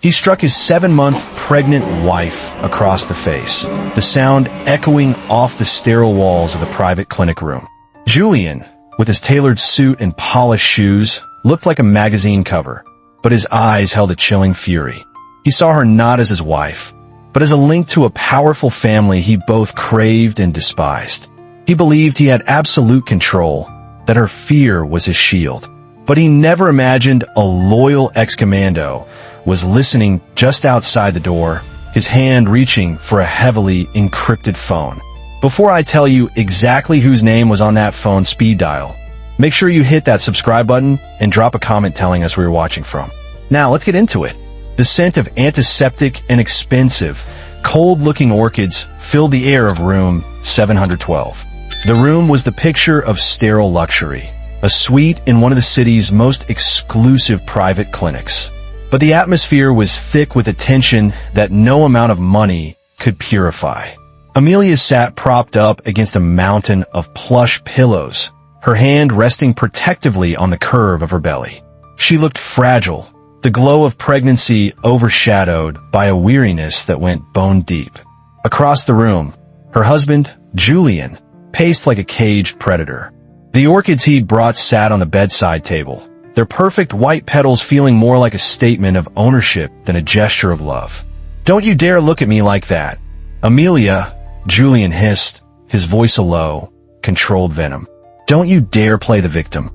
He struck his 7-month pregnant wife across the face, the sound echoing off the sterile walls of the private clinic room. Julian, with his tailored suit and polished shoes, looked like a magazine cover, but his eyes held a chilling fury. He saw her not as his wife, but as a link to a powerful family he both craved and despised. He believed he had absolute control, that her fear was his shield. But he never imagined a loyal ex-commando was listening just outside the door, his hand reaching for a heavily encrypted phone. Before I tell you exactly whose name was on that phone speed dial, make sure you hit that subscribe button and drop a comment telling us where you're watching from. Now, let's get into it. The scent of antiseptic and expensive, cold-looking orchids filled the air of room 712. The room was the picture of sterile luxury, a suite in one of the city's most exclusive private clinics. But the atmosphere was thick with a tension that no amount of money could purify. Amelia sat propped up against a mountain of plush pillows, her hand resting protectively on the curve of her belly. She looked fragile, the glow of pregnancy overshadowed by a weariness that went bone deep. Across the room, her husband, Julian, paced like a caged predator. The orchids he'd brought sat on the bedside table, their perfect white petals feeling more like a statement of ownership than a gesture of love. "Don't you dare look at me like that, Amelia," Julian hissed, his voice a low, controlled venom. "Don't you dare play the victim."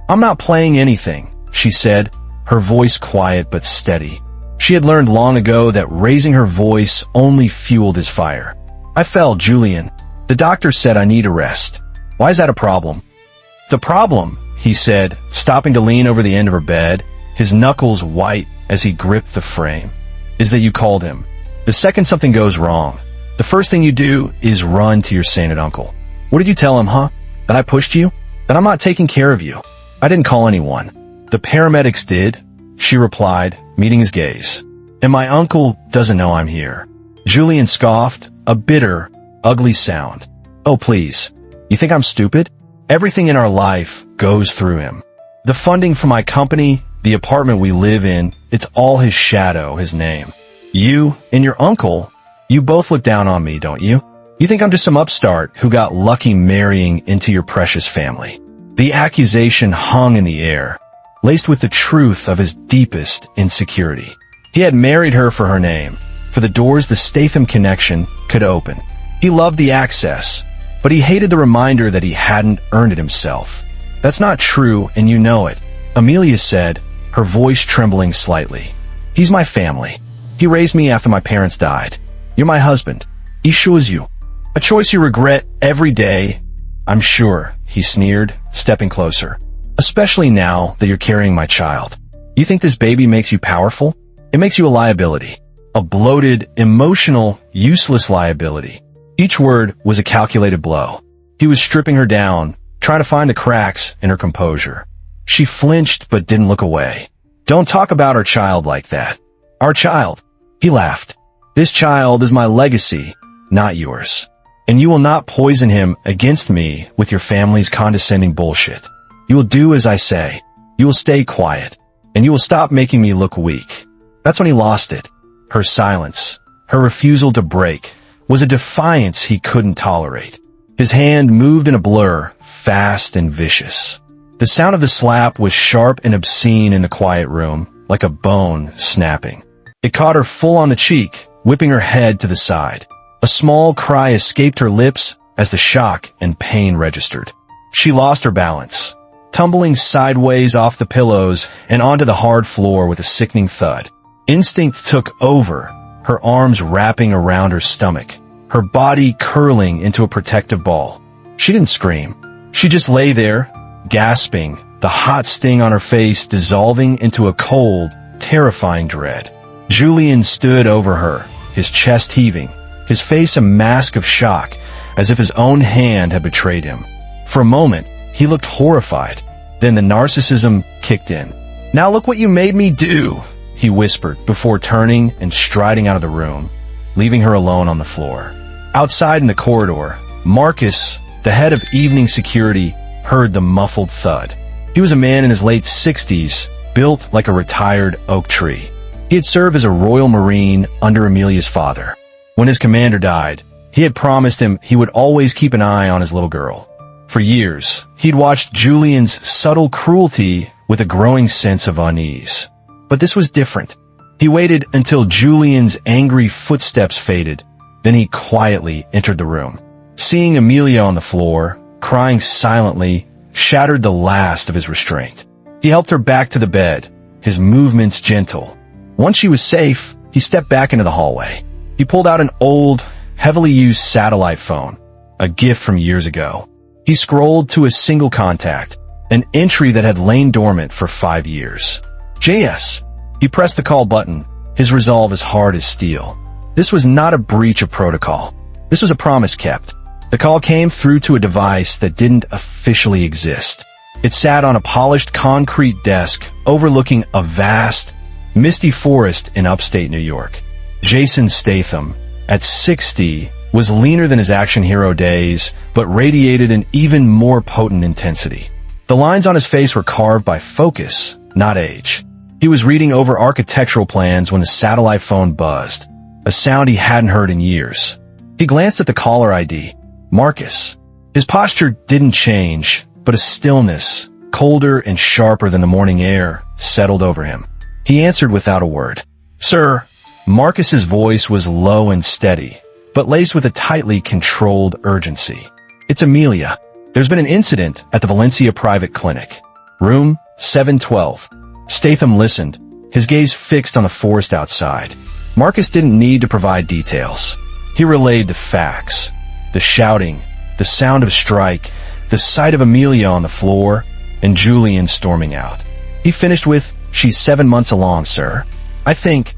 "I'm not playing anything," she said, her voice quiet but steady. She had learned long ago that raising her voice only fueled his fire. "I fell, Julian. The doctor said I need a rest. Why is that a problem?" "The problem," he said, stopping to lean over the end of her bed, his knuckles white as he gripped the frame, "is that you called him. The second something goes wrong, the first thing you do is run to your sainted uncle. What did you tell him, huh? That I pushed you? That I'm not taking care of you? I didn't call anyone. The paramedics did," she replied, meeting his gaze. "And my uncle doesn't know I'm here." Julian scoffed, a bitter, ugly sound. "Oh, please. You think I'm stupid? Everything in our life goes through him. The funding for my company, the apartment we live in, it's all his shadow, his name. You and your uncle, you both look down on me, don't you? You think I'm just some upstart who got lucky marrying into your precious family." The accusation hung in the air, laced with the truth of his deepest insecurity. He had married her for her name, for the doors the Statham connection could open. He loved the access, but he hated the reminder that he hadn't earned it himself. "That's not true, and you know it," Amelia said, her voice trembling slightly. "He's my family. He raised me after my parents died. You're my husband. He chose you. A choice you regret every day, I'm sure," he sneered, stepping closer. "Especially now that you're carrying my child. You think this baby makes you powerful? It makes you a liability. A bloated, emotional, useless liability." Each word was a calculated blow. He was stripping her down, trying to find the cracks in her composure. She flinched but didn't look away. "Don't talk about our child like that. Our child." He laughed. "This child is my legacy, not yours. And you will not poison him against me with your family's condescending bullshit. You will do as I say. You will stay quiet. And you will stop making me look weak." That's when he lost it. Her silence, her refusal to break, was a defiance he couldn't tolerate. His hand moved in a blur, fast and vicious. The sound of the slap was sharp and obscene in the quiet room, like a bone snapping. It caught her full on the cheek, whipping her head to the side. A small cry escaped her lips as the shock and pain registered. She lost her balance, tumbling sideways off the pillows and onto the hard floor with a sickening thud. Instinct took over, her arms wrapping around her stomach, her body curling into a protective ball. She didn't scream. She just lay there, gasping, the hot sting on her face dissolving into a cold, terrifying dread. Julian stood over her, his chest heaving, his face a mask of shock, as if his own hand had betrayed him. For a moment, he looked horrified. Then the narcissism kicked in. "Now look what you made me do," he whispered before turning and striding out of the room, leaving her alone on the floor. Outside in the corridor, Marcus, the head of evening security, heard the muffled thud. He was a man in his late 60s, built like a retired oak tree. He had served as a Royal Marine under Amelia's father. When his commander died, he had promised him he would always keep an eye on his little girl. For years, he'd watched Julian's subtle cruelty with a growing sense of unease. But this was different. He waited until Julian's angry footsteps faded, then he quietly entered the room. Seeing Amelia on the floor, crying silently, shattered the last of his restraint. He helped her back to the bed, his movements gentle. Once she was safe, he stepped back into the hallway. He pulled out an old, heavily used satellite phone, a gift from years ago. He scrolled to a single contact, an entry that had lain dormant for 5 years. JS. He pressed the call button, his resolve as hard as steel. This was not a breach of protocol. This was a promise kept. The call came through to a device that didn't officially exist. It sat on a polished concrete desk overlooking a vast, misty forest in upstate New York. Jason Statham, at 60, was leaner than his action hero days, but radiated an even more potent intensity. The lines on his face were carved by focus, not age. He was reading over architectural plans when the satellite phone buzzed, a sound he hadn't heard in years. He glanced at the caller ID, Marcus. His posture didn't change, but a stillness, colder and sharper than the morning air, settled over him. He answered without a word. Sir. Marcus's voice was low and steady, but laced with a tightly controlled urgency. It's Amelia. There's been an incident at the Valencia private clinic. Room 712. Statham listened, his gaze fixed on the forest outside. Marcus didn't need to provide details. He relayed the facts. The shouting, the sound of strike, the sight of Amelia on the floor, and Julian storming out. He finished with, "She's 7 months along, sir. I think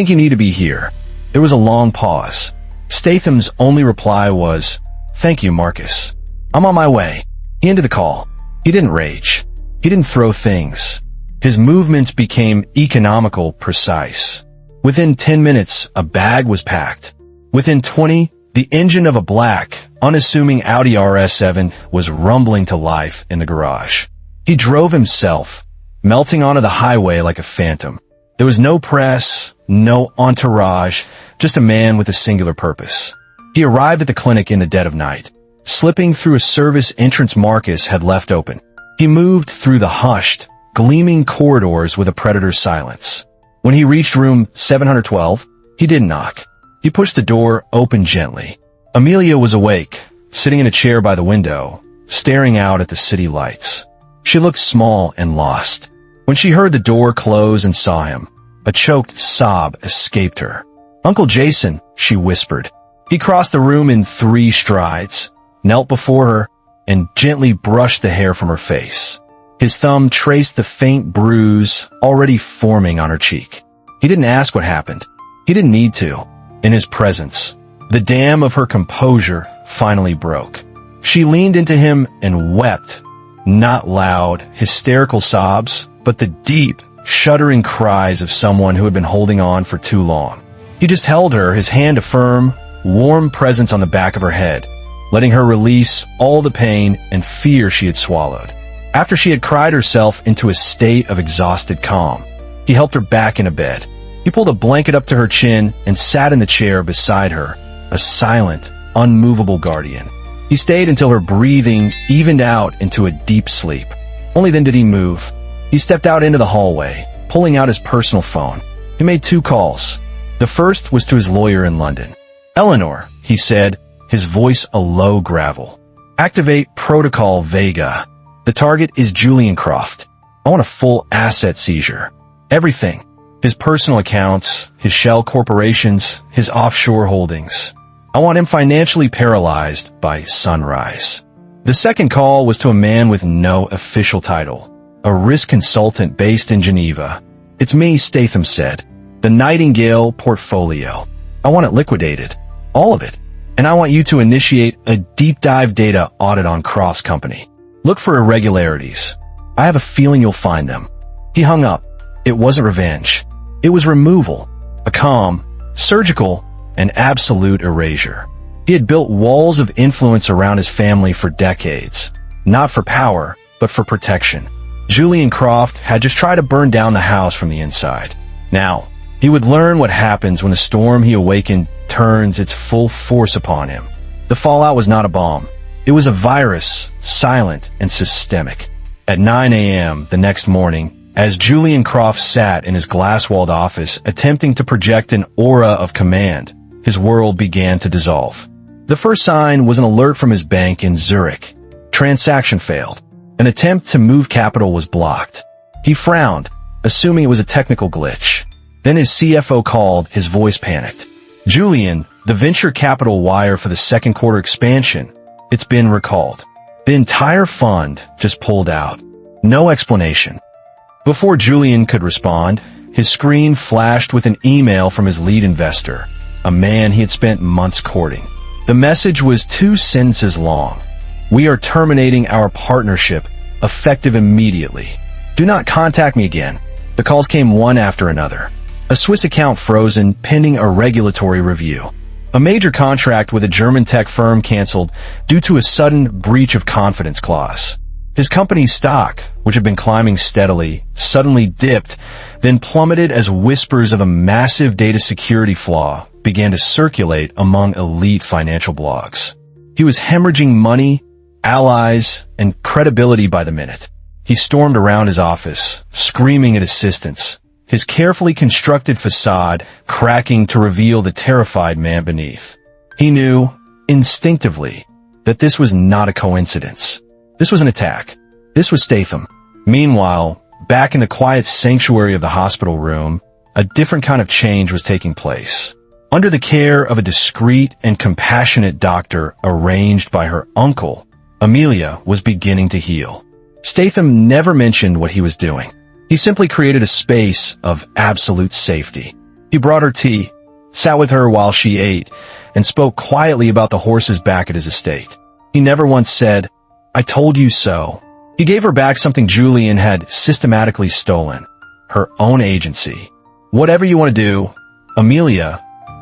you need to be here." There was a long pause. Statham's only reply was, "Thank you, Marcus. I'm on my way." He ended the call. He didn't rage. He didn't throw things. His movements became economical, precise. Within 10 minutes, a bag was packed. Within 20, the engine of a black, unassuming Audi RS7 was rumbling to life in the garage. He drove himself, melting onto the highway like a phantom. There was no press, no entourage, just a man with a singular purpose. He arrived at the clinic in the dead of night, slipping through a service entrance Marcus had left open. He moved through the hushed, gleaming corridors with a predator's silence. When he reached room 712, he didn't knock. He pushed the door open gently. Amelia was awake, sitting in a chair by the window, staring out at the city lights. She looked small and lost. When she heard the door close and saw him, a choked sob escaped her. "Uncle Jason," she whispered. He crossed the room in 3 strides, knelt before her, and gently brushed the hair from her face. His thumb traced the faint bruise already forming on her cheek. He didn't ask what happened. He didn't need to. In his presence, the dam of her composure finally broke. She leaned into him and wept, not loud, hysterical sobs, but the deep, shuddering cries of someone who had been holding on for too long. He just held her, his hand a firm, warm presence on the back of her head, letting her release all the pain and fear she had swallowed. After she had cried herself into a state of exhausted calm, he helped her back into bed. He pulled a blanket up to her chin and sat in the chair beside her, a silent, unmovable guardian. He stayed until her breathing evened out into a deep sleep. Only then did he move. He stepped out into the hallway, pulling out his personal phone. He made 2 calls. The first was to his lawyer in London. "Eleanor," he said, his voice a low gravel. "Activate Protocol Vega. The target is Julian Croft. I want a full asset seizure. Everything. His personal accounts, his shell corporations, his offshore holdings. I want him financially paralyzed by sunrise." The second call was to a man with no official title, a risk consultant based in Geneva. "It's me," Statham said. "The Nightingale portfolio. I want it liquidated. All of it. And I want you to initiate a deep dive data audit on Croft's company. Look for irregularities. I have a feeling you'll find them." He hung up. It wasn't revenge. It was removal. A calm, surgical, and absolute erasure. He had built walls of influence around his family for decades, not for power, but for protection. Julian Croft had just tried to burn down the house from the inside. Now, He would learn what happens when the storm he awakened turns its full force upon him. The fallout was not a bomb. It was a virus, silent and systemic. At 9 a.m. the next morning, as Julian Croft sat in his glass-walled office attempting to project an aura of command, his world began to dissolve. The first sign was an alert from his bank in Zurich. Transaction failed. An attempt to move capital was blocked. He frowned, assuming it was a technical glitch. Then his CFO called, his voice panicked. "Julian, the venture capital wire for the second quarter expansion. It's been recalled." The entire fund just pulled out. No explanation. Before Julian could respond, his screen flashed with an email from his lead investor, a man he had spent months courting. The message was 2 sentences long. "We are terminating our partnership, effective immediately. Do not contact me again." The calls came one after another. A Swiss account frozen pending a regulatory review. A major contract with a German tech firm canceled due to a sudden breach of confidence clause. His company's stock, which had been climbing steadily, suddenly dipped, then plummeted as whispers of a massive data security flaw began to circulate among elite financial blogs. He was hemorrhaging money, allies, and credibility by the minute. He stormed around his office, screaming at assistants, his carefully constructed facade cracking to reveal the terrified man beneath. He knew, instinctively, that this was not a coincidence. This was an attack. This was Statham. Meanwhile, back in the quiet sanctuary of the hospital room, a different kind of change was taking place. Under the care of a discreet and compassionate doctor arranged by her uncle, Amelia was beginning to heal. Statham never mentioned what he was doing. He simply created a space of absolute safety. He brought her tea, sat with her while she ate, and spoke quietly about the horses back at his estate. He never once said, "I told you so." He gave her back something Julian had systematically stolen, her own agency. "Whatever you want to do, Amelia,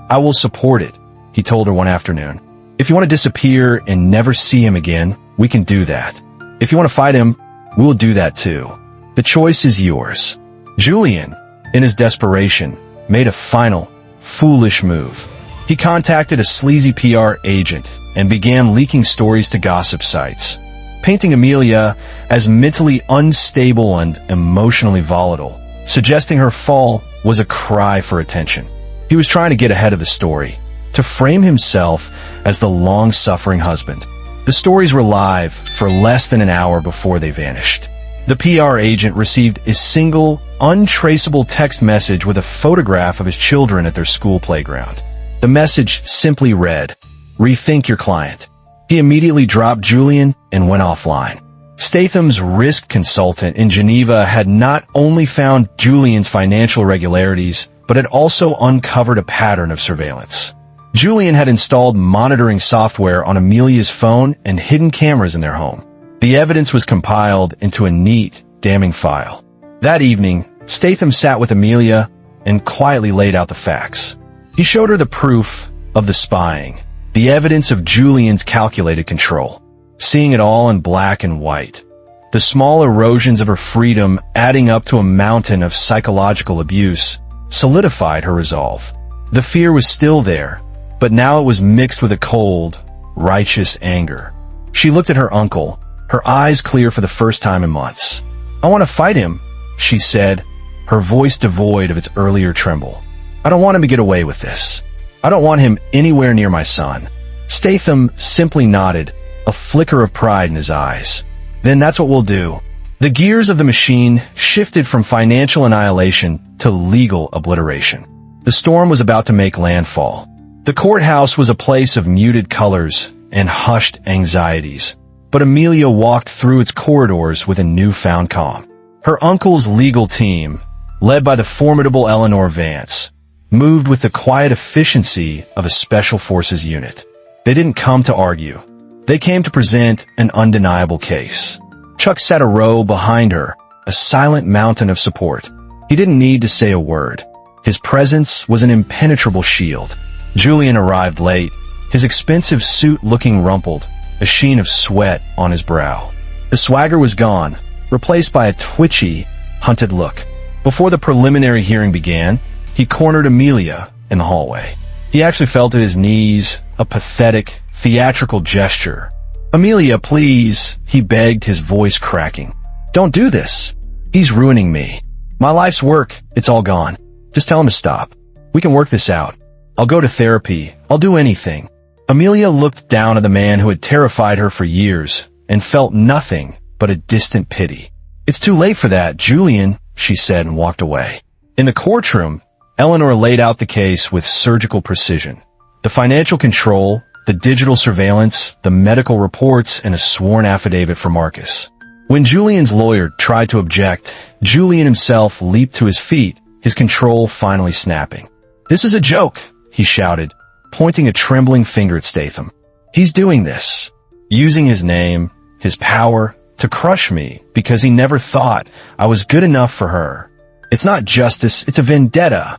I will support it," he told her one afternoon. "If you want to disappear and never see him again, we can do that. If you want to fight him, we will do that too. The choice is yours." Julian, in his desperation, made a final, foolish move. He contacted a sleazy PR agent and began leaking stories to gossip sites, painting Amelia as mentally unstable and emotionally volatile, suggesting her fall was a cry for attention. He was trying to get ahead of the story, to frame himself as the long-suffering husband. The stories were live for less than an hour before they vanished. The PR agent received a single, untraceable text message with a photograph of his children at their school playground. The message simply read, "Rethink your client." He immediately dropped Julian and went offline. Statham's risk consultant in Geneva had not only found Julian's financial irregularities, but had also uncovered a pattern of surveillance. Julian had installed monitoring software on Amelia's phone and hidden cameras in their home. The evidence was compiled into a neat, damning file. That evening, Statham sat with Amelia and quietly laid out the facts. He showed her the proof of the spying, the evidence of Julian's calculated control. Seeing it all in black and white, the small erosions of her freedom adding up to a mountain of psychological abuse, solidified her resolve. The fear was still there, but now it was mixed with a cold, righteous anger. She looked at her uncle, her eyes clear for the first time in months. "I want to fight him," she said, her voice devoid of its earlier tremble. "I don't want him to get away with this. I don't want him anywhere near my son." Statham simply nodded, a flicker of pride in his eyes. "Then that's what we'll do." The gears of the machine shifted from financial annihilation to legal obliteration. The storm was about to make landfall. The courthouse was a place of muted colors and hushed anxieties, but Amelia walked through its corridors with a newfound calm. Her uncle's legal team, led by the formidable Eleanor Vance, moved with the quiet efficiency of a special forces unit. They didn't come to argue. They came to present an undeniable case. Chuck sat a row behind her, a silent mountain of support. He didn't need to say a word. His presence was an impenetrable shield. Julian arrived late, his expensive suit looking rumpled, a sheen of sweat on his brow. The swagger was gone, replaced by a twitchy, hunted look. Before the preliminary hearing began, He cornered Amelia in the hallway. He actually fell to his knees, a pathetic, theatrical gesture. "Amelia, please," he begged, his voice cracking. "Don't do this. He's ruining me. My life's work, it's all gone. Just tell him to stop. We can work this out. I'll go to therapy. I'll do anything." Amelia looked down at the man who had terrified her for years and felt nothing but a distant pity. "It's too late for that, Julian," she said and walked away. In the courtroom, Eleanor laid out the case with surgical precision. The financial control, the digital surveillance, the medical reports, and a sworn affidavit for Marcus. When Julian's lawyer tried to object, Julian himself leaped to his feet, his control finally snapping. "This is a joke," he shouted, pointing a trembling finger at Statham. "He's doing this, using his name, his power, to crush me because he never thought I was good enough for her. It's not justice, it's a vendetta."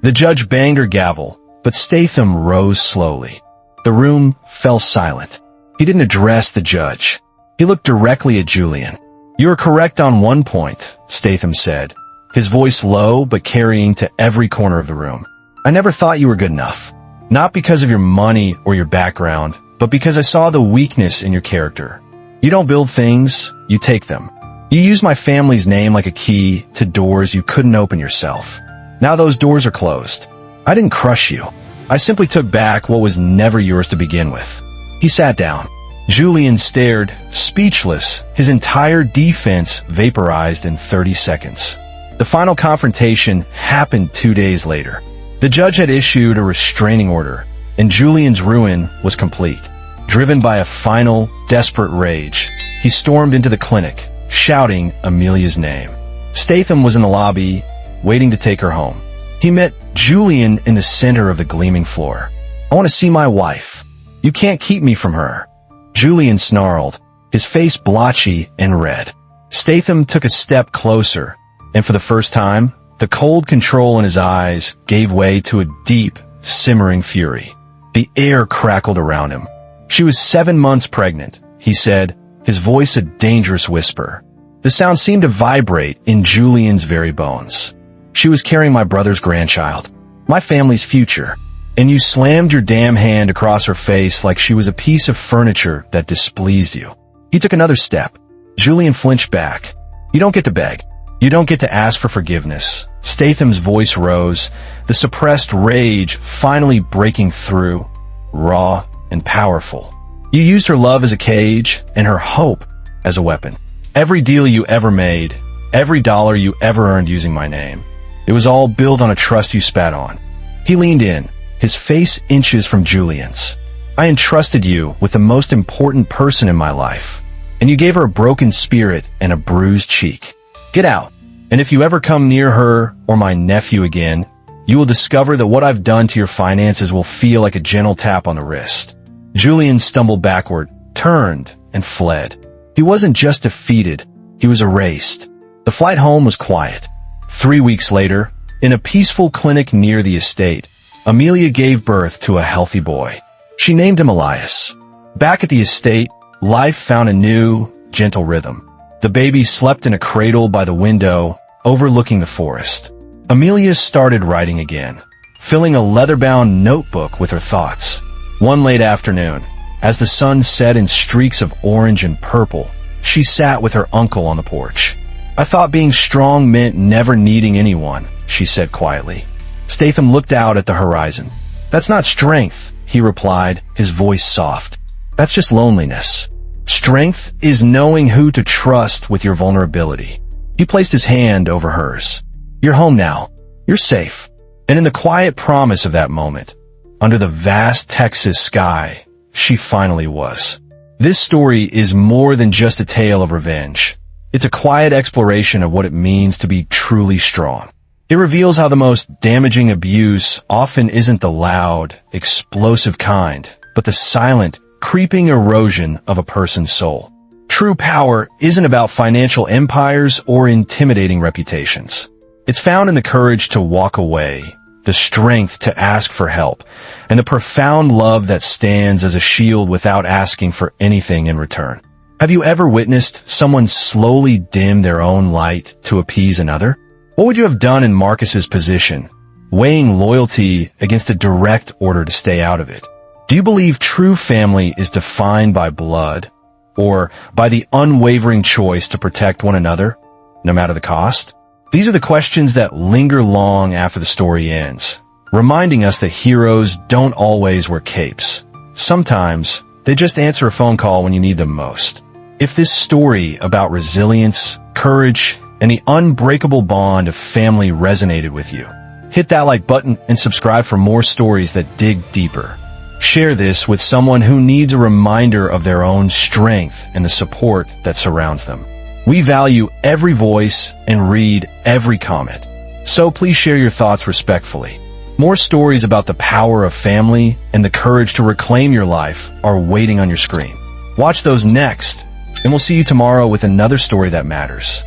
The judge banged her gavel, but Statham rose slowly. The room fell silent. He didn't address the judge. He looked directly at Julian. "You are correct on one point," Statham said, his voice low but carrying to every corner of the room. "I never thought you were good enough. Not because of your money or your background, but because I saw the weakness in your character. You don't build things, you take them. You use my family's name like a key to doors you couldn't open yourself. Now those doors are closed. I didn't crush you. I simply took back what was never yours to begin with." He sat down. Julian stared, speechless, his entire defense vaporized in 30 seconds. The final confrontation happened 2 days later. The judge had issued a restraining order, and Julian's ruin was complete. Driven by a final, desperate rage, he stormed into the clinic, shouting Amelia's name. Statham was in the lobby, waiting to take her home. He met Julian in the center of the gleaming floor. "I want to see my wife. You can't keep me from her." Julian snarled, his face blotchy and red. Statham took a step closer, and for the first time, the cold control in his eyes gave way to a deep, simmering fury. The air crackled around him. "She was 7 months pregnant," he said, his voice a dangerous whisper. The sound seemed to vibrate in Julian's very bones. "She was carrying my brother's grandchild, my family's future, and you slammed your damn hand across her face like she was a piece of furniture that displeased you." He took another step. Julian flinched back. "You don't get to beg. You don't get to ask for forgiveness." Statham's voice rose, the suppressed rage finally breaking through, raw and powerful. "You used her love as a cage and her hope as a weapon. Every deal you ever made, every dollar you ever earned using my name, it was all built on a trust you spat on." He leaned in, his face inches from Julian's. "I entrusted you with the most important person in my life, and you gave her a broken spirit and a bruised cheek. Get out, and if you ever come near her or my nephew again, you will discover that what I've done to your finances will feel like a gentle tap on the wrist." Julian stumbled backward, turned, and fled. He wasn't just defeated, he was erased. The flight home was quiet. 3 weeks later, in a peaceful clinic near the estate, Amelia gave birth to a healthy boy. She named him Elias. Back at the estate, life found a new, gentle rhythm. The baby slept in a cradle by the window, overlooking the forest. Amelia started writing again, filling a leather-bound notebook with her thoughts. One late afternoon, as the sun set in streaks of orange and purple, she sat with her uncle on the porch. "I thought being strong meant never needing anyone," she said quietly. Statham looked out at the horizon. "That's not strength," he replied, his voice soft. "That's just loneliness. Strength is knowing who to trust with your vulnerability." He placed his hand over hers. "You're home now. You're safe." And in the quiet promise of that moment, under the vast Texas sky, she finally was. This story is more than just a tale of revenge. It's a quiet exploration of what it means to be truly strong. It reveals how the most damaging abuse often isn't the loud, explosive kind, but the silent, creeping erosion of a person's soul. True power isn't about financial empires or intimidating reputations. It's found in the courage to walk away, the strength to ask for help, and the profound love that stands as a shield without asking for anything in return. Have you ever witnessed someone slowly dim their own light to appease another? What would you have done in Marcus's position? weighing loyalty against a direct order to stay out of it. Do you believe true family is defined by blood or by the unwavering choice to protect one another, no matter the cost? These are the questions that linger long after the story ends, reminding us that heroes don't always wear capes. Sometimes, they just answer a phone call when you need them most. If this story about resilience, courage, and the unbreakable bond of family resonated with you, hit that like button and subscribe for more stories that dig deeper. Share this with someone who needs a reminder of their own strength and the support that surrounds them. We value every voice and read every comment, so please share your thoughts respectfully. More stories about the power of family and the courage to reclaim your life are waiting on your screen. Watch those next, and we'll see you tomorrow with another story that matters.